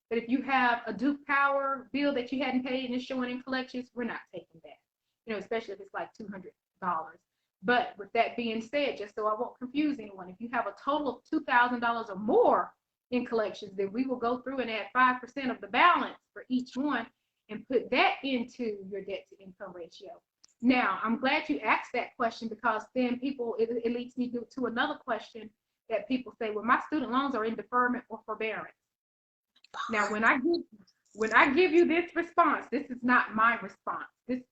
But if you have a Duke Power bill that you hadn't paid and it's showing in collections, we're not taking that. You know, especially if it's like $200. But with that being said, just so I won't confuse anyone, if you have a total of $2,000 or more in collections, then we will go through and add 5% of the balance for each one and put that into your debt to income ratio. Now, I'm glad you asked that question, because then it leads me to another question that people say, well, my student loans are in deferment or forbearance. Now, when I give you this response, this is not my response. This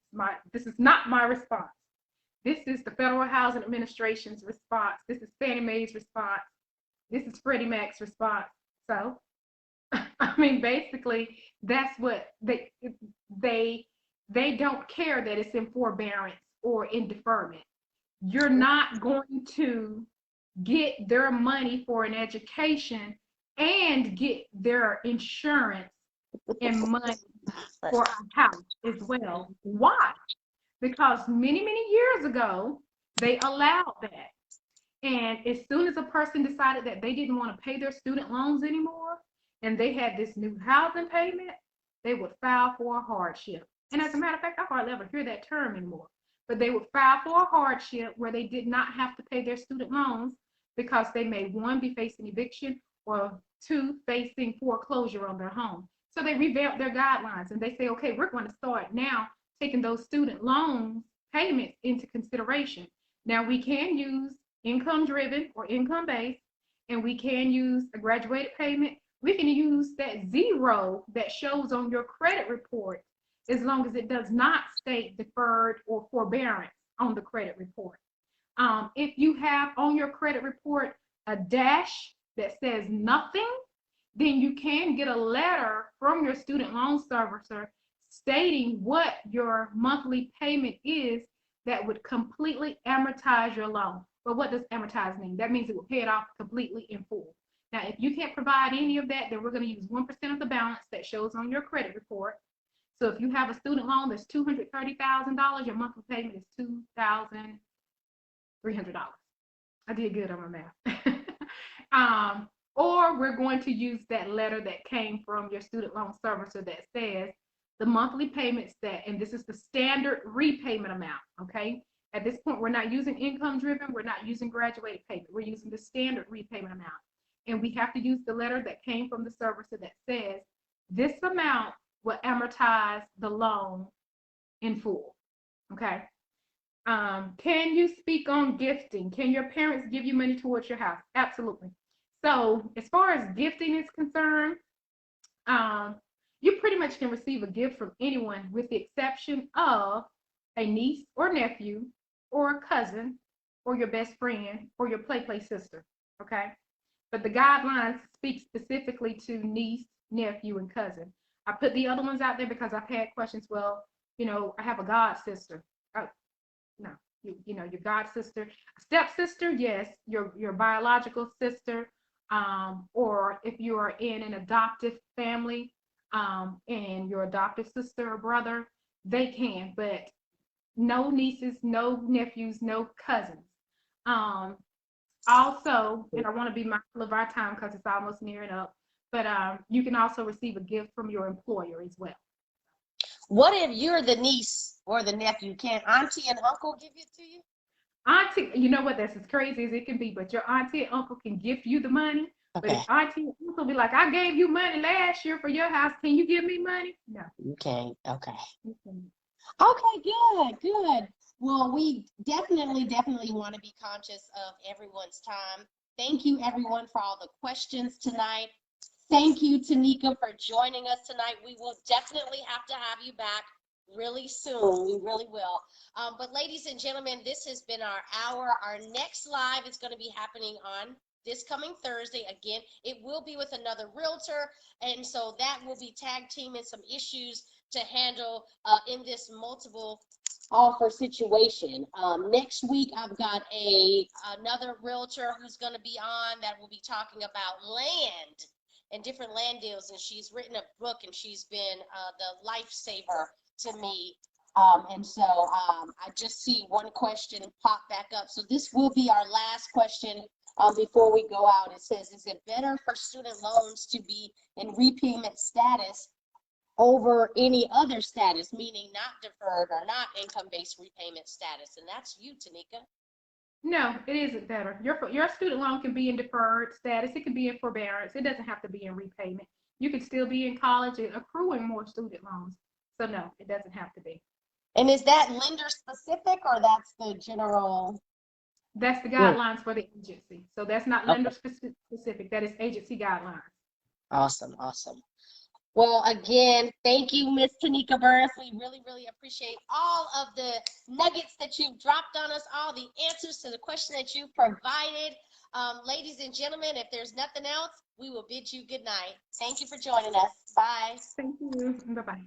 is not my response. This is the Federal Housing Administration's response. This is Fannie Mae's response. This is Freddie Mac's response. So, I mean, basically, that's what they don't care that it's in forbearance or in deferment. You're not going to get their money for an education and get their insurance and money Right. for a house as well. Why? Because many, many years ago, they allowed that. And as soon as a person decided that they didn't want to pay their student loans anymore and they had this new housing payment, they would file for a hardship. And as a matter of fact, I hardly ever hear that term anymore. But they would file for a hardship where they did not have to pay their student loans because they may, one, be facing eviction, or two, facing foreclosure on their home. So they revamped their guidelines and they say, okay, we're going to start now taking those student loan payments into consideration. Now we can use income driven or income based, and we can use a graduated payment. We can use that zero that shows on your credit report as long as it does not state deferred or forbearance on the credit report. If you have on your credit report a dash that says nothing, then you can get a letter from your student loan servicer stating what your monthly payment is that would completely amortize your loan. But what does amortize mean? That means it will pay it off completely in full. Now, if you can't provide any of that, then we're going to use 1% of the balance that shows on your credit report. So if you have a student loan that's $230,000, your monthly payment is $2,300. I did good on my math. Or we're going to use that letter that came from your student loan servicer that says the monthly payments that, and this is the standard repayment amount, okay? At this point, we're not using income driven, we're not using graduated payment, we're using the standard repayment amount. And we have to use the letter that came from the servicer that says this amount will amortize the loan in full, okay? Can you speak on gifting? Can your parents give you money towards your house? Absolutely. So as far as gifting is concerned, you pretty much can receive a gift from anyone with the exception of a niece or nephew or a cousin or your best friend or your play sister, okay? But the guidelines speak specifically to niece, nephew, and cousin. I put the other ones out there because I've had questions, well, you know, I have a god sister. Oh, no, you know, your god sister, stepsister, yes, your biological sister, or if you are in an adoptive family, and your adoptive sister or brother, they can, but no nieces, no nephews, no cousins. Also, and I want to be mindful of our time because it's almost nearing up, but you can also receive a gift from your employer as well. What if you're the niece or the nephew? Can auntie and uncle give it to you? Auntie, you know what? That's as crazy as it can be, but your auntie and uncle can gift you the money. But Okay. if auntie and uncle be like, I gave you money last year for your house, can you give me money? No. You can't. Okay. Mm-hmm. Okay, good, good. Well, we definitely want to be conscious of everyone's time. Thank you, everyone, for all the questions tonight. Thank you, Taneka, for joining us tonight. We will definitely have to have you back really soon. We really will. But ladies and gentlemen, this has been our hour. Our next live is going to be happening on this coming Thursday. Again, it will be with another realtor, and so that will be tag teaming some issues to handle in this multiple offer situation. Next week, I've got another realtor who's going to be on that will be talking about land and different land deals, and she's written a book, and she's been the lifesaver to me. And so I just see one question pop back up. So this will be our last question before we go out. It says, is it better for student loans to be in repayment status over any other status, meaning not deferred or not income-based repayment status? And that's you, Taneka. No, it isn't better. Your student loan can be in deferred status. It can be in forbearance. It doesn't have to be in repayment. You can still be in college and accruing more student loans. So no, it doesn't have to be. And is that lender specific or that's the general? That's the guidelines for the agency. So that's not lender Okay. specific. That is agency guidelines. Awesome, awesome. Well, again, thank you, Miss Taneka Burris. We really appreciate all of the nuggets that you've dropped on us, all the answers to the question that you provided. Ladies and gentlemen, if there's nothing else, we will bid you good night. Thank you for joining us. Bye. Thank you. Bye-bye.